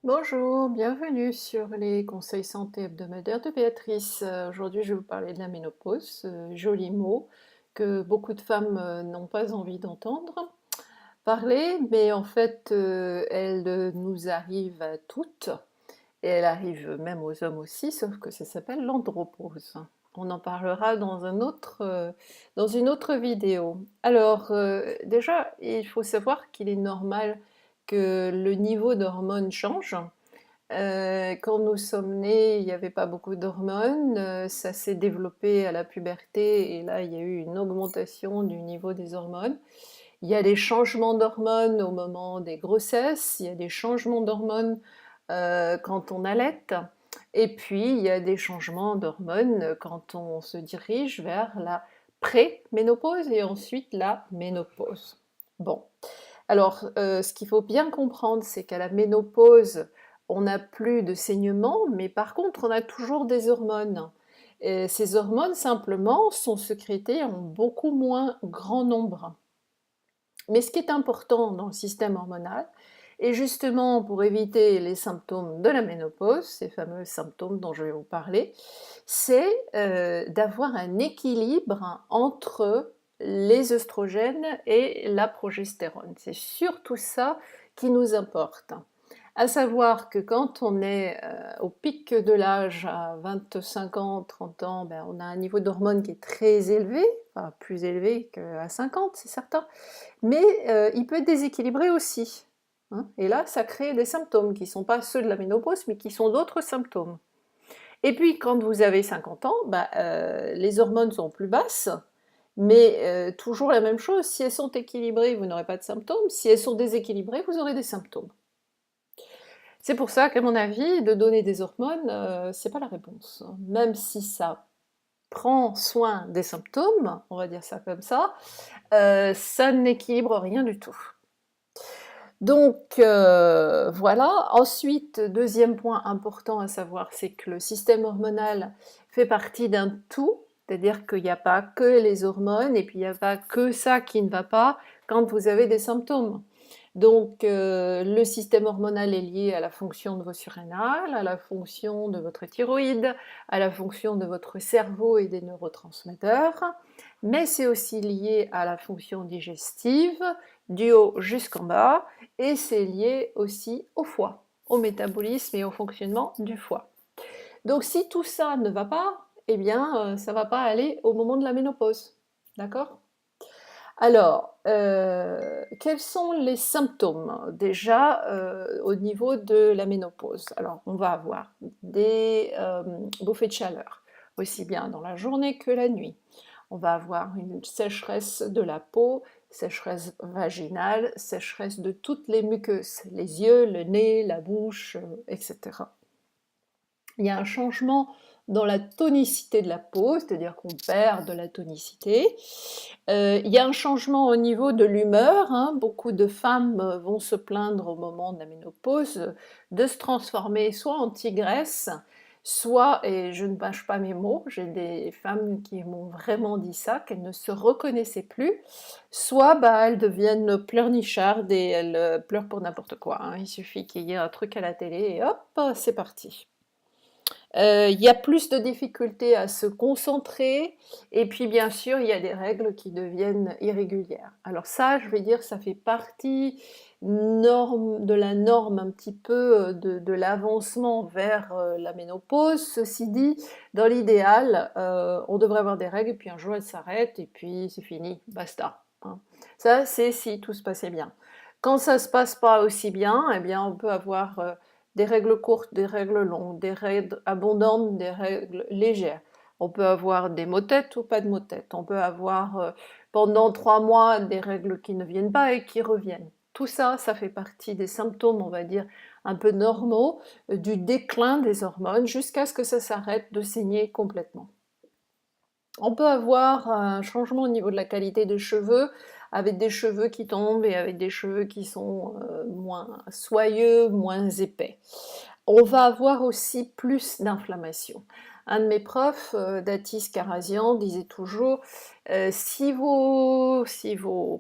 Bonjour, bienvenue sur les conseils santé hebdomadaires de Béatrice. Aujourd'hui, je vais vous parler de la ménopause, joli mot que beaucoup de femmes n'ont pas envie d'entendre parler, mais en fait, elle nous arrive à toutes et elle arrive même aux hommes aussi, sauf que ça s'appelle l'andropause. On en parlera dans une autre vidéo. Alors, déjà, il faut savoir qu'il est normal que le niveau d'hormones change. Quand nous sommes nés, il n'y avait pas beaucoup d'hormones, ça s'est développé à la puberté et là, il y a eu une augmentation du niveau des hormones. Il y a des changements d'hormones au moment des grossesses, il y a des changements d'hormones quand on allaite, et puis il y a des changements d'hormones quand on se dirige vers la pré-ménopause et ensuite la ménopause. Bon, alors ce qu'il faut bien comprendre, c'est qu'à la ménopause, on n'a plus de saignement, mais par contre, on a toujours des hormones. Et ces hormones, simplement, sont sécrétées en beaucoup moins grand nombre. Mais ce qui est important dans le système hormonal, et justement pour éviter les symptômes de la ménopause, ces fameux symptômes dont je vais vous parler, c'est d'avoir un équilibre entre les œstrogènes et la progestérone. C'est surtout ça qui nous importe. À savoir que quand on est au pic de l'âge, à 25 ans, 30 ans, ben, on a un niveau d'hormones qui est très élevé, enfin plus élevé qu'à 50, c'est certain, mais il peut être déséquilibré aussi, hein. Et là, ça crée des symptômes qui ne sont pas ceux de la ménopause, mais qui sont d'autres symptômes. Et puis, quand vous avez 50 ans, bah, les hormones sont plus basses, mais toujours la même chose, si elles sont équilibrées, vous n'aurez pas de symptômes, si elles sont déséquilibrées, vous aurez des symptômes. C'est pour ça qu'à mon avis, de donner des hormones, c'est pas la réponse. Même si ça prend soin des symptômes, on va dire ça comme ça n'équilibre rien du tout. Donc voilà. Ensuite, deuxième point important à savoir, c'est que le système hormonal fait partie d'un tout, c'est-à-dire qu'il n'y a pas que les hormones et puis il n'y a pas que ça qui ne va pas quand vous avez des symptômes. Donc le système hormonal est lié à la fonction de vos surrénales, à la fonction de votre thyroïde, à la fonction de votre cerveau et des neurotransmetteurs, mais c'est aussi lié à la fonction digestive, du haut jusqu'en bas, et c'est lié aussi au foie, au métabolisme et au fonctionnement du foie. Donc si tout ça ne va pas, eh bien ça ne va pas aller au moment de la ménopause. D'accord? Alors, quels sont les symptômes déjà au niveau de la ménopause? Alors, on va avoir des bouffées de chaleur, aussi bien dans la journée que la nuit. On va avoir une sécheresse de la peau, sécheresse vaginale, sécheresse de toutes les muqueuses, les yeux, le nez, la bouche, etc. Il y a un changement dans la tonicité de la peau, c'est-à-dire qu'on perd de la tonicité. Il y a un changement au niveau de l'humeur, hein. Beaucoup de femmes vont se plaindre au moment de la ménopause de se transformer soit en tigresse, soit, et je ne mâche pas mes mots, j'ai des femmes qui m'ont vraiment dit ça, qu'elles ne se reconnaissaient plus, soit bah, elles deviennent pleurnichardes et elles pleurent pour n'importe quoi, hein. Il suffit qu'il y ait un truc à la télé et hop, c'est parti. Il y a plus de difficultés à se concentrer et puis bien sûr, il y a des règles qui deviennent irrégulières. Alors ça, je vais dire, ça fait partie de la norme un petit peu de l'avancement vers la ménopause. Ceci dit, dans l'idéal, on devrait avoir des règles et puis un jour elles s'arrêtent et puis c'est fini, basta, hein. Ça, c'est si tout se passait bien. Quand ça se passe pas aussi bien, eh bien on peut avoir des règles courtes, des règles longues, des règles abondantes, des règles légères. On peut avoir des maux-têtes ou pas de maux-têtes. On peut avoir pendant 3 mois des règles qui ne viennent pas et qui reviennent. Tout ça, ça fait partie des symptômes, on va dire, un peu normaux du déclin des hormones jusqu'à ce que ça s'arrête de saigner complètement. On peut avoir un changement au niveau de la qualité des cheveux, avec des cheveux qui tombent et avec des cheveux qui sont moins soyeux, moins épais. On va avoir aussi plus d'inflammation. Un de mes profs, Datis Karazian, disait toujours si vos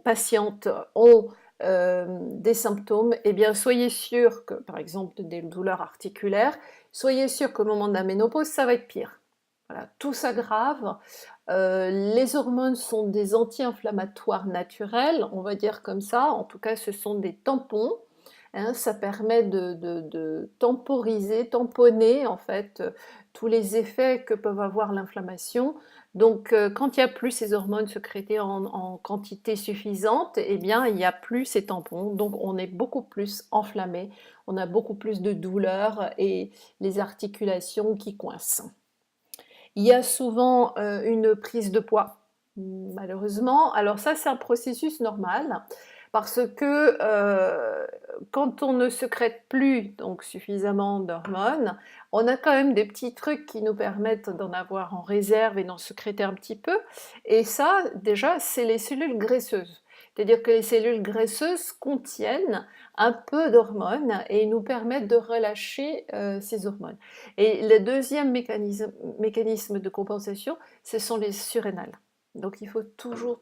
patientes ont des symptômes, eh bien soyez sûr que, par exemple, des douleurs articulaires, soyez sûr qu'au moment de la ménopause, ça va être pire. Voilà, tout s'aggrave. Les hormones sont des anti-inflammatoires naturels, on va dire comme ça. En tout cas, ce sont des tampons. Hein, ça permet de temporiser, tamponner en fait tous les effets que peuvent avoir l'inflammation. Donc, quand il n'y a plus ces hormones sécrétées en quantité suffisante, eh bien, il n'y a plus ces tampons. Donc, on est beaucoup plus enflammé, on a beaucoup plus de douleurs et les articulations qui coincent. Il y a souvent une prise de poids, malheureusement. Alors ça, c'est un processus normal parce que quand on ne sécrète plus donc suffisamment d'hormones, on a quand même des petits trucs qui nous permettent d'en avoir en réserve et d'en sécréter un petit peu. Et ça, déjà, c'est les cellules graisseuses. C'est-à-dire que les cellules graisseuses contiennent un peu d'hormones et nous permettent de relâcher ces hormones. Et le deuxième mécanisme de compensation, ce sont les surrénales. Donc il faut toujours,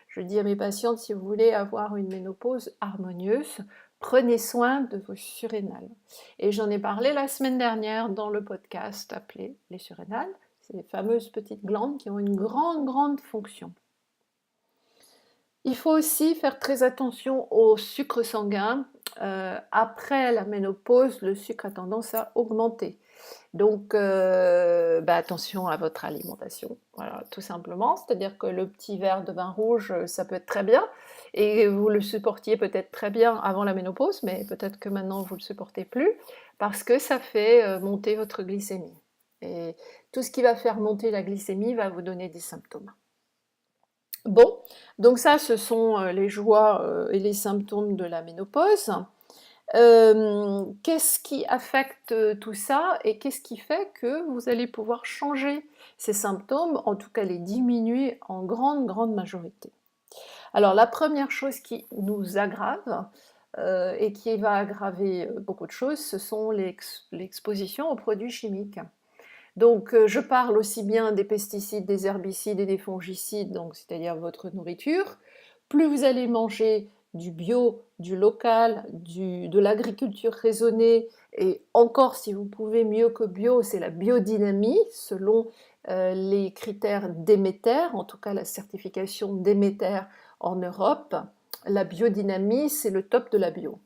je dis à mes patientes, si vous voulez avoir une ménopause harmonieuse, prenez soin de vos surrénales. Et j'en ai parlé la semaine dernière dans le podcast appelé les surrénales. C'est les fameuses petites glandes qui ont une grande fonction. Il faut aussi faire très attention au sucre sanguin. Après la ménopause, le sucre a tendance à augmenter. Donc, attention à votre alimentation, voilà, tout simplement. C'est-à-dire que le petit verre de vin rouge, ça peut être très bien, et vous le supportiez peut-être très bien avant la ménopause, mais peut-être que maintenant vous ne le supportez plus, parce que ça fait monter votre glycémie. Et tout ce qui va faire monter la glycémie va vous donner des symptômes. Bon, donc ça, ce sont les joies et les symptômes de la ménopause. Qu'est-ce qui affecte tout ça et qu'est-ce qui fait que vous allez pouvoir changer ces symptômes, en tout cas les diminuer en grande majorité? Alors la première chose qui nous aggrave et qui va aggraver beaucoup de choses, ce sont l'exposition aux produits chimiques. Donc je parle aussi bien des pesticides, des herbicides et des fongicides, donc c'est-à-dire votre nourriture. Plus vous allez manger du bio, du local, de l'agriculture raisonnée, et encore si vous pouvez mieux que bio, c'est la biodynamie, selon les critères Déméter, en tout cas la certification Déméter en Europe. La biodynamie, c'est le top de la bio.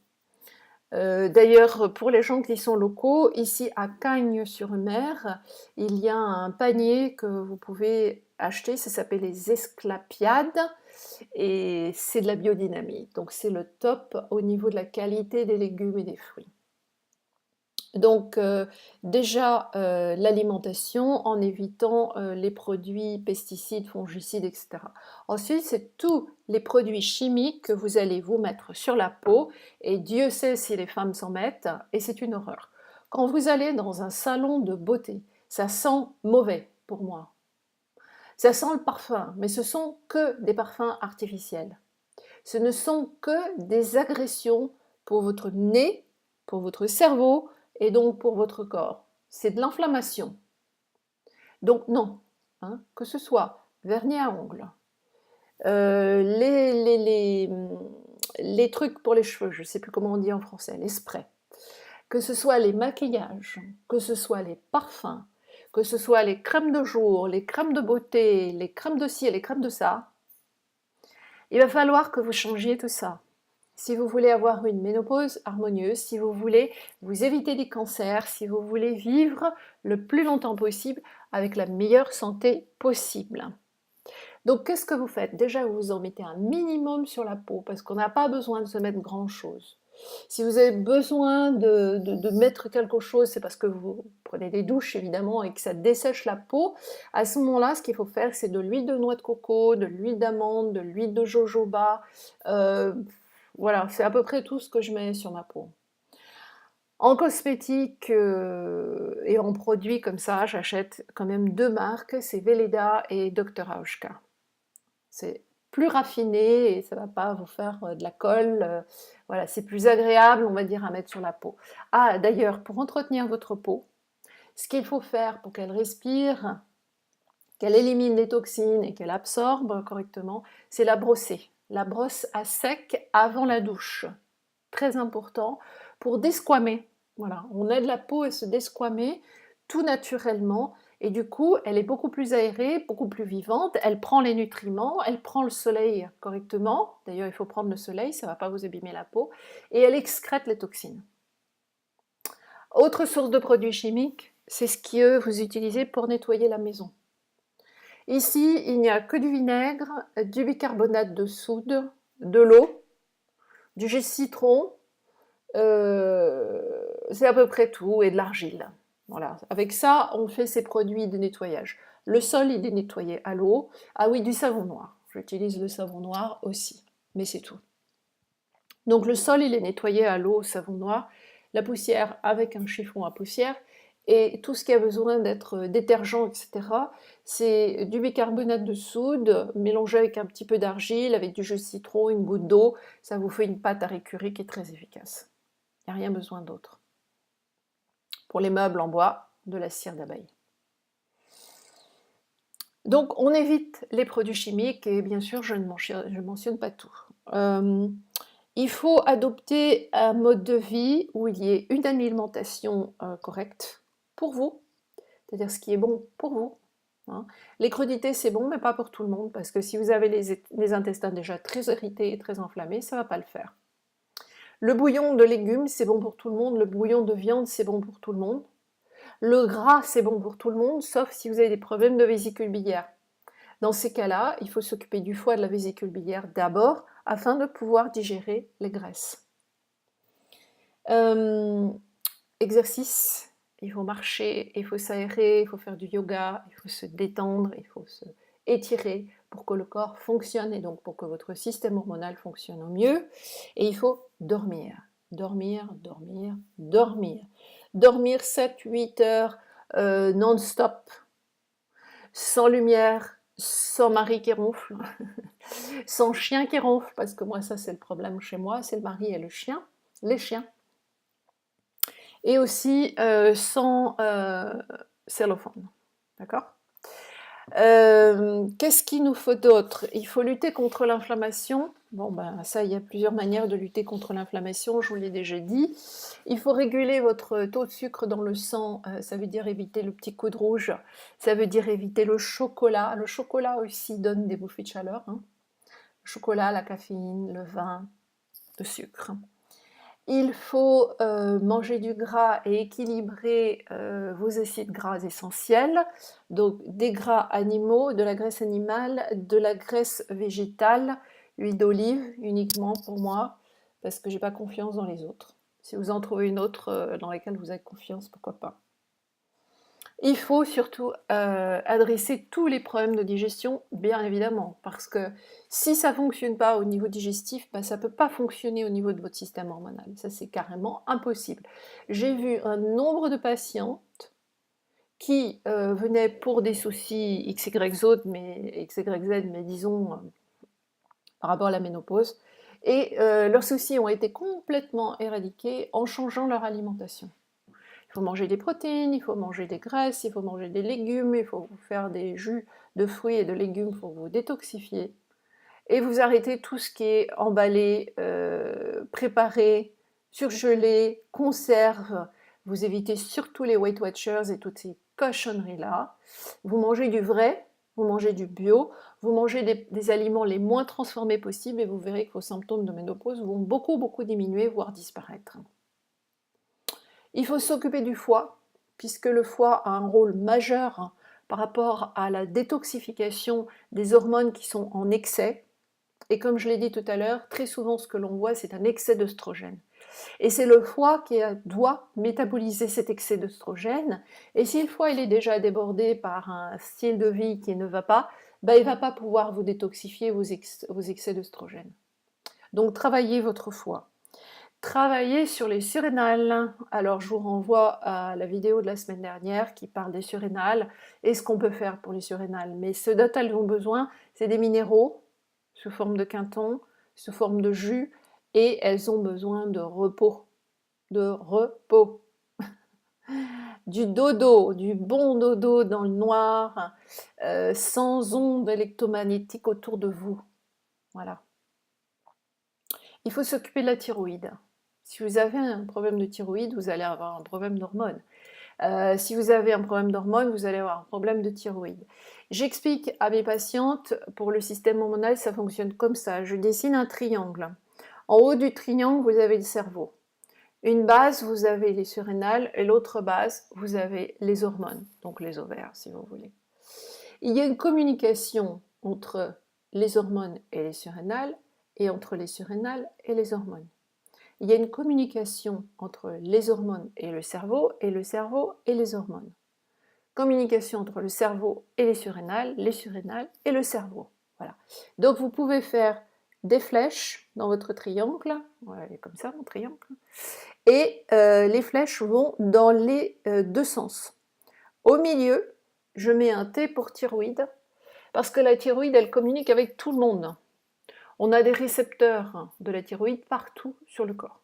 D'ailleurs, pour les gens qui sont locaux, ici à Cagnes-sur-Mer, il y a un panier que vous pouvez acheter, ça s'appelle les Esclapiades, et c'est de la biodynamie. Donc c'est le top au niveau de la qualité des légumes et des fruits. Donc déjà l'alimentation en évitant les produits pesticides, fongicides, etc. Ensuite, c'est tous les produits chimiques que vous allez vous mettre sur la peau, et Dieu sait si les femmes s'en mettent, et c'est une horreur. Quand vous allez dans un salon de beauté, ça sent mauvais pour moi. Ça sent le parfum, mais ce sont que des parfums artificiels. Ce ne sont que des agressions pour votre nez, pour votre cerveau, et donc pour votre corps. C'est de l'inflammation. Donc non, hein, que ce soit vernis à ongles, euh, les, les, les, les trucs pour les cheveux, je ne sais plus comment on dit en français, les sprays, que ce soit les maquillages, que ce soit les parfums, que ce soit les crèmes de jour, les crèmes de beauté, les crèmes de ci et les crèmes de ça, il va falloir que vous changiez tout ça. Si vous voulez avoir une ménopause harmonieuse, si vous voulez vous éviter des cancers, si vous voulez vivre le plus longtemps possible avec la meilleure santé possible. Donc qu'est-ce que vous faites? Déjà, vous en mettez un minimum sur la peau parce qu'on n'a pas besoin de se mettre grand-chose. Si vous avez besoin de mettre quelque chose, c'est parce que vous prenez des douches évidemment et que ça dessèche la peau. À ce moment-là, ce qu'il faut faire, c'est de l'huile de noix de coco, de l'huile d'amande, de l'huile de jojoba. Voilà, c'est à peu près tout ce que je mets sur ma peau. En cosmétique et en produits comme ça, j'achète quand même deux marques, c'est Veleda et Dr. Auschka. C'est plus raffiné et ça ne va pas vous faire de la colle. Voilà, c'est plus agréable, on va dire, à mettre sur la peau. Ah, d'ailleurs, pour entretenir votre peau, ce qu'il faut faire pour qu'elle respire, qu'elle élimine les toxines et qu'elle absorbe correctement, c'est la brosser. la brosse à sec avant la douche. Très important pour desquamer. Voilà, on aide la peau à se desquamer tout naturellement et du coup, elle est beaucoup plus aérée, beaucoup plus vivante, elle prend les nutriments, elle prend le soleil correctement. D'ailleurs, il faut prendre le soleil, ça ne va pas vous abîmer la peau, et elle excrète les toxines. Autre source de produits chimiques, c'est ce que vous utilisez pour nettoyer la maison. Ici, il n'y a que du vinaigre, du bicarbonate de soude, de l'eau, du jus de citron, c'est à peu près tout, et de l'argile. Voilà. Avec ça, on fait ces produits de nettoyage. Le sol, il est nettoyé à l'eau. Ah oui, du savon noir. J'utilise le savon noir aussi, mais c'est tout. Donc le sol, il est nettoyé à l'eau, au savon noir. La poussière avec un chiffon à poussière. Et tout ce qui a besoin d'être détergent, etc., c'est du bicarbonate de soude mélangé avec un petit peu d'argile, avec du jus de citron, une goutte d'eau. Ça vous fait une pâte à récurer qui est très efficace. Il n'y a rien besoin d'autre. Pour les meubles en bois, de la cire d'abeille. Donc on évite les produits chimiques et bien sûr je ne mentionne pas tout. Il faut adopter un mode de vie où il y ait une alimentation correcte pour vous, c'est-à-dire ce qui est bon pour vous. Hein. Les crudités c'est bon mais pas pour tout le monde parce que si vous avez les intestins déjà très irrités et très enflammés, ça ne va pas le faire. Le bouillon de légumes c'est bon pour tout le monde, le bouillon de viande c'est bon pour tout le monde. Le gras, c'est bon pour tout le monde, sauf si vous avez des problèmes de vésicule biliaire. Dans ces cas-là, il faut s'occuper du foie et de la vésicule biliaire d'abord, afin de pouvoir digérer les graisses. Exercice, il faut marcher, il faut s'aérer, il faut faire du yoga, il faut se détendre, il faut se étirer pour que le corps fonctionne et donc pour que votre système hormonal fonctionne au mieux. Et il faut dormir, dormir, dormir, dormir. Dormir 7-8 heures non-stop, sans lumière, sans mari qui ronfle, sans chien qui ronfle, parce que moi ça c'est le problème chez moi, c'est le mari et le chien, les chiens. Et aussi sans cellophane, d'accord. Qu'est-ce qu'il nous faut d'autre? Il faut lutter contre l'inflammation. Bon, ben ça, il y a plusieurs manières de lutter contre l'inflammation, je vous l'ai déjà dit. Il faut réguler votre taux de sucre dans le sang, ça veut dire éviter le petit coup de rouge, ça veut dire éviter le chocolat. Le chocolat aussi donne des bouffées de chaleur. Hein. Le chocolat, la caféine, le vin, le sucre. Il faut manger du gras et équilibrer vos acides gras essentiels, donc des gras animaux, de la graisse animale, de la graisse végétale, l'huile d'olive uniquement pour moi, parce que j'ai pas confiance dans les autres. Si vous en trouvez une autre dans laquelle vous avez confiance, pourquoi pas. Il faut surtout adresser tous les problèmes de digestion, bien évidemment, parce que si ça ne fonctionne pas au niveau digestif, ben, ça ne peut pas fonctionner au niveau de votre système hormonal. Ça, c'est carrément impossible. J'ai vu un nombre de patientes qui venaient pour des soucis XYZ, mais disons par rapport à la ménopause, et leurs soucis ont été complètement éradiqués en changeant leur alimentation. Il faut manger des protéines, il faut manger des graisses, il faut manger des légumes, il faut faire des jus de fruits et de légumes pour vous détoxifier. Et vous arrêtez tout ce qui est emballé, préparé, surgelé, conserve. Vous évitez surtout les Weight Watchers et toutes ces cochonneries-là. Vous mangez du vrai, vous mangez du bio, vous mangez des aliments les moins transformés possibles et vous verrez que vos symptômes de ménopause vont beaucoup diminuer, voire disparaître. Il faut s'occuper du foie, puisque le foie a un rôle majeur par rapport à la détoxification des hormones qui sont en excès. Et comme je l'ai dit tout à l'heure, très souvent ce que l'on voit, c'est un excès d'œstrogène. Et c'est le foie qui doit métaboliser cet excès d'œstrogène. Et si le foie il est déjà débordé par un style de vie qui ne va pas, ben, il ne va pas pouvoir vous détoxifier vos excès d'œstrogène. Donc travaillez votre foie. Travailler sur les surrénales. Alors je vous renvoie à la vidéo de la semaine dernière qui parle des surrénales et ce qu'on peut faire pour les surrénales. Mais ce dont elles ont besoin, c'est des minéraux sous forme de quinton, sous forme de jus, et elles ont besoin de repos. De repos. Du dodo, du bon dodo dans le noir, sans ondes électromagnétiques autour de vous. Voilà. Il faut s'occuper de la thyroïde. Si vous avez un problème de thyroïde, vous allez avoir un problème d'hormones. Si vous avez un problème d'hormones, vous allez avoir un problème de thyroïde. J'explique à mes patientes, pour le système hormonal, ça fonctionne comme ça. Je dessine un triangle. En haut du triangle, vous avez le cerveau. Une base, vous avez les surrénales, et l'autre base, vous avez les hormones, donc les ovaires, si vous voulez. Il y a une communication entre les hormones et les surrénales, et entre les surrénales et les hormones. Il y a une communication entre les hormones et le cerveau et les hormones. Communication entre le cerveau et les surrénales et le cerveau. Voilà. Donc vous pouvez faire des flèches dans votre triangle, voilà, comme ça mon triangle, et les flèches vont dans les deux sens. Au milieu, je mets un T pour thyroïde, parce que la thyroïde, elle communique avec tout le monde. On a des récepteurs de la thyroïde partout sur le corps.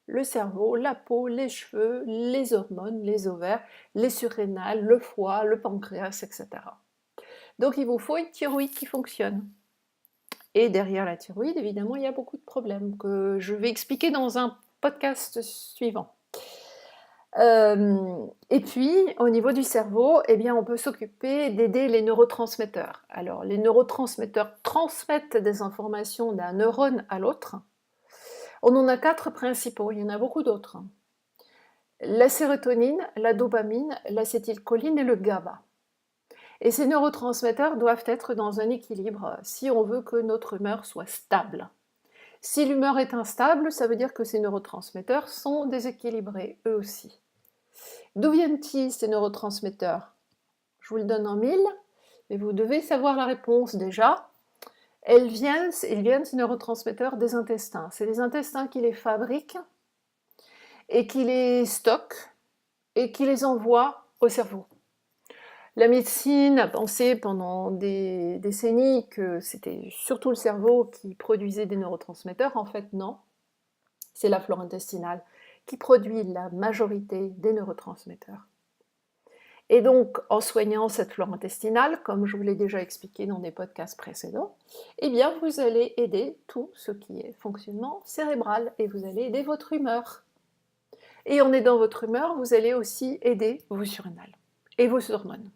Le cerveau, la peau, les cheveux, les hormones, les ovaires, les surrénales, le foie, le pancréas, etc. Donc il vous faut une thyroïde qui fonctionne. Et derrière la thyroïde, évidemment, il y a beaucoup de problèmes que je vais expliquer dans un podcast suivant. Et puis, au niveau du cerveau, eh bien, on peut s'occuper d'aider les neurotransmetteurs. Alors, les neurotransmetteurs transmettent des informations d'un neurone à l'autre. On en a 4 principaux, il y en a beaucoup d'autres. La sérotonine, la dopamine, l'acétylcholine et le GABA. Et ces neurotransmetteurs doivent être dans un équilibre si on veut que notre humeur soit stable. Si l'humeur est instable, ça veut dire que ces neurotransmetteurs sont déséquilibrés, eux aussi. D'où viennent-ils ces neurotransmetteurs? Je vous le donne en mille, mais vous devez savoir la réponse déjà. Ils viennent, ces neurotransmetteurs, des intestins. C'est les intestins qui les fabriquent et qui les stockent et qui les envoient au cerveau. La médecine a pensé pendant des décennies que c'était surtout le cerveau qui produisait des neurotransmetteurs. En fait, non. C'est la flore intestinale qui produit la majorité des neurotransmetteurs. Et donc, en soignant cette flore intestinale, comme je vous l'ai déjà expliqué dans des podcasts précédents, eh bien, vous allez aider tout ce qui est fonctionnement cérébral et vous allez aider votre humeur. Et en aidant votre humeur, vous allez aussi aider vos surrénales et vos hormones.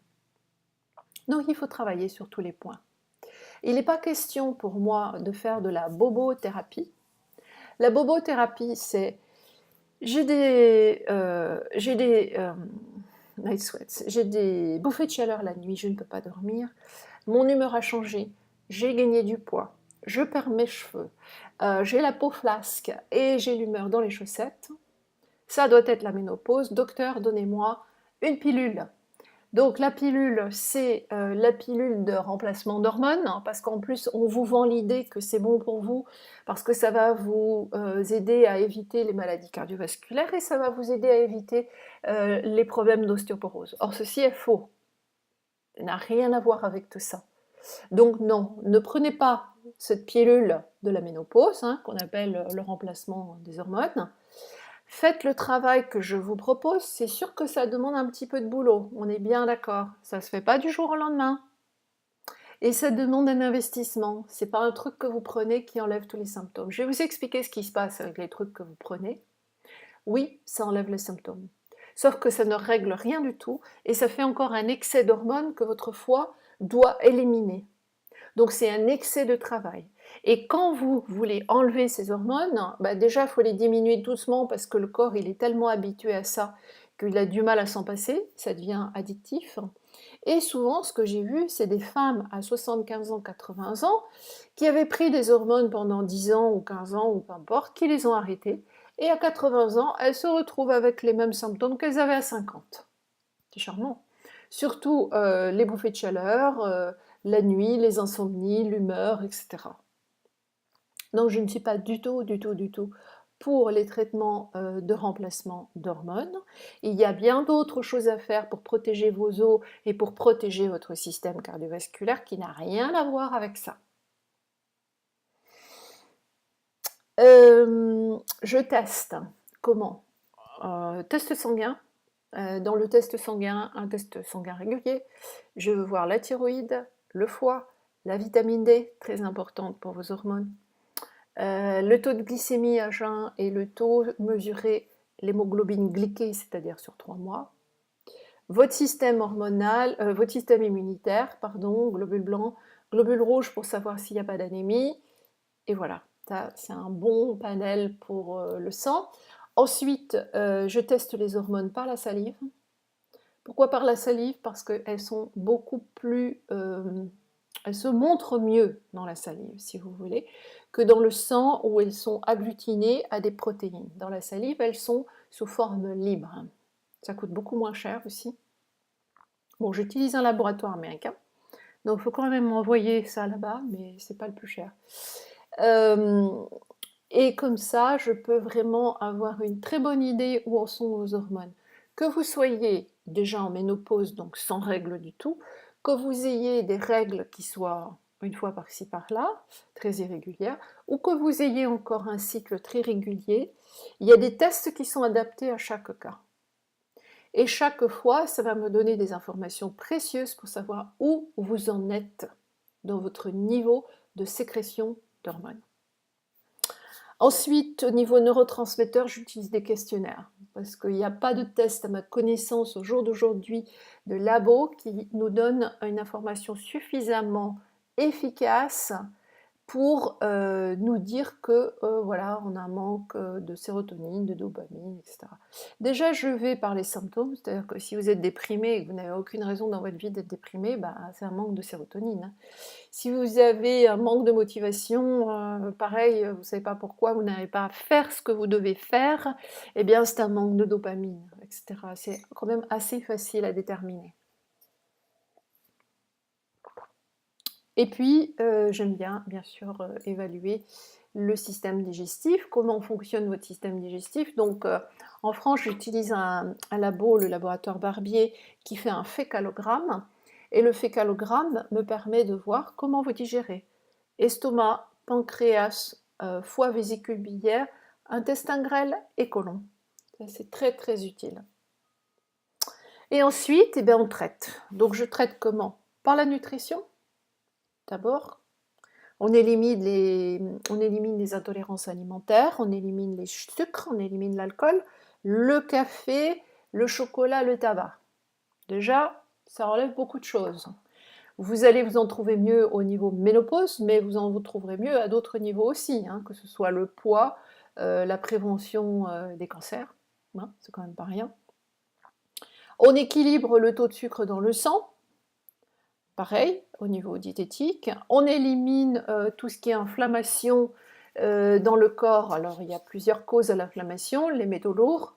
Donc, il faut travailler sur tous les points. Il n'est pas question pour moi de faire de la bobothérapie. La bobothérapie, c'est j'ai des night sweats, j'ai des bouffées de chaleur la nuit, je ne peux pas dormir, mon humeur a changé, j'ai gagné du poids, je perds mes cheveux, j'ai la peau flasque et j'ai l'humeur dans les chaussettes. Ça doit être la ménopause. Docteur, donnez-moi une pilule. Donc la pilule, c'est la pilule de remplacement d'hormones, hein, parce qu'en plus on vous vend l'idée que c'est bon pour vous, parce que ça va vous aider à éviter les maladies cardiovasculaires et ça va vous aider à éviter les problèmes d'ostéoporose. Or ceci est faux, ça n'a rien à voir avec tout ça. Donc non, ne prenez pas cette pilule de la ménopause, hein, qu'on appelle le remplacement des hormones. Faites le travail que je vous propose, c'est sûr que ça demande un petit peu de boulot, on est bien d'accord, ça ne se fait pas du jour au lendemain. Et ça demande un investissement, c'est pas un truc que vous prenez qui enlève tous les symptômes. Je vais vous expliquer ce qui se passe avec les trucs que vous prenez. Oui, ça enlève les symptômes. Sauf que ça ne règle rien du tout et ça fait encore un excès d'hormones que votre foie doit éliminer. Donc c'est un excès de travail. Et quand vous voulez enlever ces hormones, bah déjà il faut les diminuer doucement parce que le corps il est tellement habitué à ça qu'il a du mal à s'en passer, ça devient addictif. Et souvent ce que j'ai vu, c'est des femmes à 75 ans, 80 ans qui avaient pris des hormones pendant 10 ans ou 15 ans ou peu importe, qui les ont arrêtées. Et à 80 ans, elles se retrouvent avec les mêmes symptômes qu'elles avaient à 50. C'est charmant. Surtout les bouffées de chaleur, la nuit, les insomnies, l'humeur, etc. Donc je ne suis pas du tout pour les traitements de remplacement d'hormones. Il y a bien d'autres choses à faire pour protéger vos os et pour protéger votre système cardiovasculaire qui n'a rien à voir avec ça. Je teste. Comment? Test sanguin. Dans le test sanguin, un test sanguin régulier, je veux voir la thyroïde, le foie, la vitamine D, très importante pour vos hormones, Le taux de glycémie à jeun et le taux mesuré l'hémoglobine glyquée, c'est-à-dire sur 3 mois. Votre système hormonal, votre système immunitaire, pardon, globules blancs, globules rouges pour savoir s'il n'y a pas d'anémie. Et voilà, ça c'est un bon panel pour le sang. Ensuite, je teste les hormones par la salive. Pourquoi par la salive? Parce qu'elles sont beaucoup plus... elles se montrent mieux dans la salive, si vous voulez, que dans le sang où elles sont agglutinées à des protéines. Dans la salive, elles sont sous forme libre. Ça coûte beaucoup moins cher aussi. Bon, j'utilise un laboratoire américain, donc il faut quand même m'envoyer ça là-bas, mais c'est pas le plus cher. Et comme ça, je peux vraiment avoir une très bonne idée où en sont vos hormones. Que vous soyez déjà en ménopause, donc sans règles du tout, que vous ayez des règles qui soient une fois par-ci par-là, très irrégulières, ou que vous ayez encore un cycle très régulier, il y a des tests qui sont adaptés à chaque cas. Et chaque fois, ça va me donner des informations précieuses pour savoir où vous en êtes dans votre niveau de sécrétion d'hormones. Ensuite, au niveau neurotransmetteurs, j'utilise des questionnaires parce qu'il n'y a pas de test à ma connaissance au jour d'aujourd'hui de labo qui nous donne une information suffisamment efficace pour nous dire que voilà, on a un manque de sérotonine, de dopamine, etc. Déjà, je vais par les symptômes, c'est-à-dire que si vous êtes déprimé et que vous n'avez aucune raison dans votre vie d'être déprimé, bah, c'est un manque de sérotonine, hein. Si vous avez un manque de motivation, pareil, vous ne savez pas pourquoi, vous n'arrivez pas à faire ce que vous devez faire, eh bien c'est un manque de dopamine, etc. C'est quand même assez facile à déterminer. Et puis, j'aime bien sûr, évaluer le système digestif, comment fonctionne votre système digestif. Donc, en France, j'utilise un labo, le laboratoire Barbier, qui fait un fécalogramme. Et le fécalogramme me permet de voir comment vous digérez. Estomac, pancréas, foie, vésicule biliaire, intestin grêle et côlon. C'est très très utile. Et ensuite, eh bien, on traite. Donc je traite comment? Par la nutrition, d'abord. On élimine les intolérances alimentaires, on élimine les sucres, on élimine l'alcool, le café, le chocolat, le tabac. Déjà, ça enlève beaucoup de choses. Vous allez vous en trouver mieux au niveau ménopause, mais vous en vous trouverez mieux à d'autres niveaux aussi, hein, que ce soit le poids, la prévention des cancers, hein, c'est quand même pas rien. On équilibre le taux de sucre dans le sang, pareil, au niveau diététique. On élimine tout ce qui est inflammation dans le corps. Alors, il y a plusieurs causes à l'inflammation, les métaux lourds,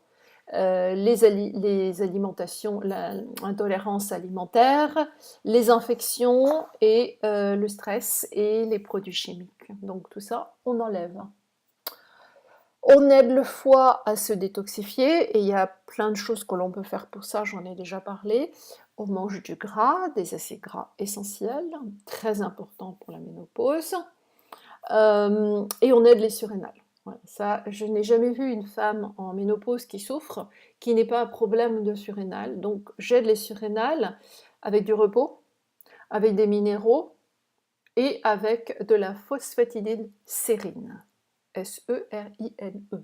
les alimentations, l'intolérance alimentaire, les infections et le stress et les produits chimiques. Donc tout ça, on enlève. On aide le foie à se détoxifier et il y a plein de choses que l'on peut faire pour ça, j'en ai déjà parlé. On mange du gras, des acides gras essentiels, très important pour la ménopause. Et on aide les surrénales. Voilà, ça, je n'ai jamais vu une femme en ménopause qui souffre, qui n'ait pas un problème de surrénale. Donc j'aide les surrénales avec du repos, avec des minéraux et avec de la phosphatidylsérine. S-E-R-I-N-E.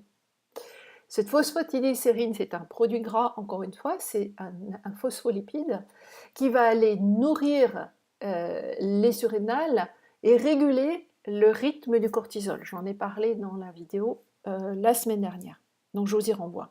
Cette phosphatidylsérine, c'est un produit gras, encore une fois, c'est un phospholipide qui va aller nourrir les surrénales et réguler le rythme du cortisol. J'en ai parlé dans la vidéo la semaine dernière, donc je vous y renvoie.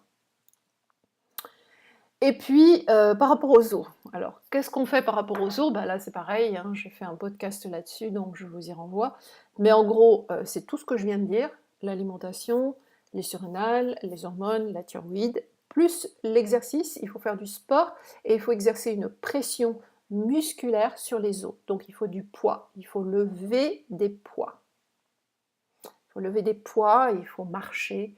Et puis, par rapport aux os, alors qu'est-ce qu'on fait par rapport aux os? Là c'est pareil, hein, j'ai fait un podcast là-dessus, donc je vous y renvoie. Mais en gros, c'est tout ce que je viens de dire, l'alimentation, les surrénales, les hormones, la thyroïde, plus l'exercice, il faut faire du sport et il faut exercer une pression musculaire sur les os. Donc il faut du poids, il faut lever des poids. Il faut lever des poids, il faut marcher.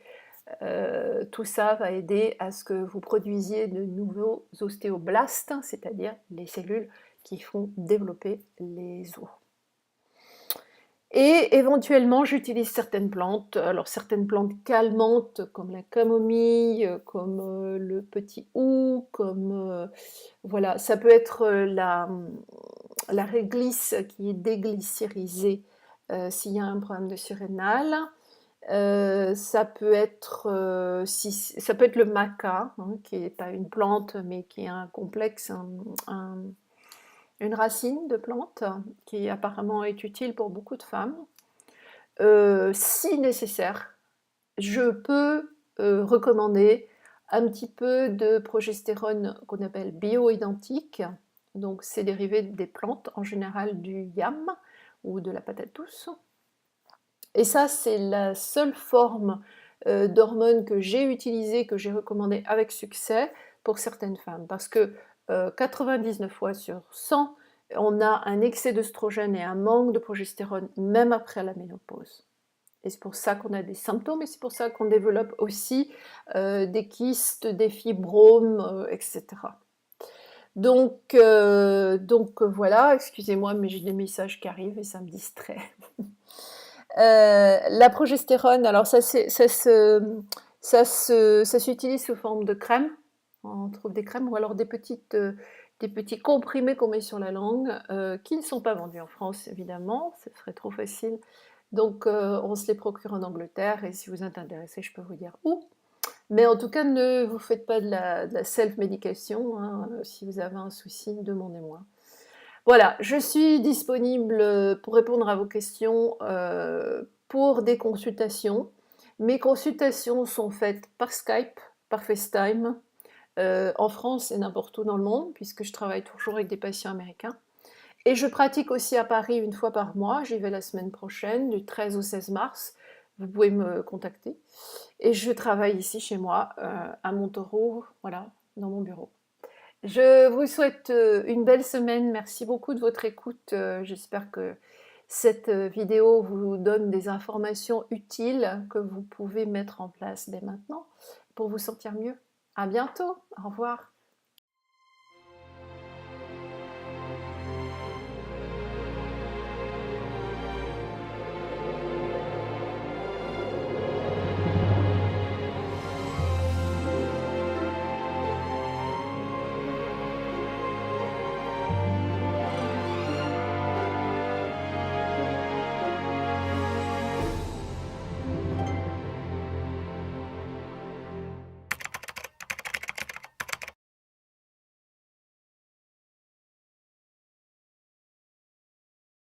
Tout ça va aider à ce que vous produisiez de nouveaux ostéoblastes, c'est-à-dire les cellules qui font développer les os. Et éventuellement, j'utilise certaines plantes, alors certaines plantes calmantes comme la camomille, comme le petit hou, comme voilà, ça peut être la réglisse qui est déglycérisée s'il y a un problème de surrénal. Ça peut être, ça peut être le maca, hein, qui n'est pas une plante, mais qui est un complexe, une racine de plante, qui apparemment est utile pour beaucoup de femmes. Si nécessaire, je peux recommander un petit peu de progestérone qu'on appelle bioidentique. Donc c'est dérivé des plantes, en général du yam ou de la patate douce. Et ça, c'est la seule forme d'hormone que j'ai utilisée, que j'ai recommandée avec succès pour certaines femmes. Parce que 99 fois sur 100, on a un excès d'œstrogène et un manque de progestérone, même après la ménopause. Et c'est pour ça qu'on a des symptômes, et c'est pour ça qu'on développe aussi des kystes, des fibromes, etc. Donc voilà, excusez-moi, mais j'ai des messages qui arrivent et ça me distrait. La progestérone, alors ça s'utilise sous forme de crème. On trouve des crèmes ou alors des petits comprimés qu'on met sur la langue, qui ne sont pas vendus en France évidemment, ce serait trop facile. Donc on se les procure en Angleterre et si vous êtes intéressé, je peux vous dire où. Mais en tout cas, ne vous faites pas de la self-médication, hein. Si vous avez un souci, demandez-moi. Voilà, je suis disponible pour répondre à vos questions pour des consultations. Mes consultations sont faites par Skype, par FaceTime, en France et n'importe où dans le monde, puisque je travaille toujours avec des patients américains. Et je pratique aussi à Paris une fois par mois, j'y vais la semaine prochaine, du 13 au 16 mars. Vous pouvez me contacter. Et je travaille ici chez moi, à Montaureau, voilà, dans mon bureau. Je vous souhaite une belle semaine. Merci beaucoup de votre écoute. J'espère que cette vidéo vous donne des informations utiles que vous pouvez mettre en place dès maintenant pour vous sentir mieux. À bientôt. Au revoir.